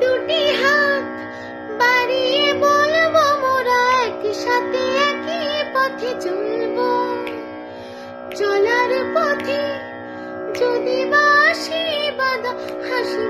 দুটি হাত বাড়িয়ে বলবো মোরা একসাথে একই পথে চলবো। চলার পথে যদি বাঁশি বাঁধা হাসি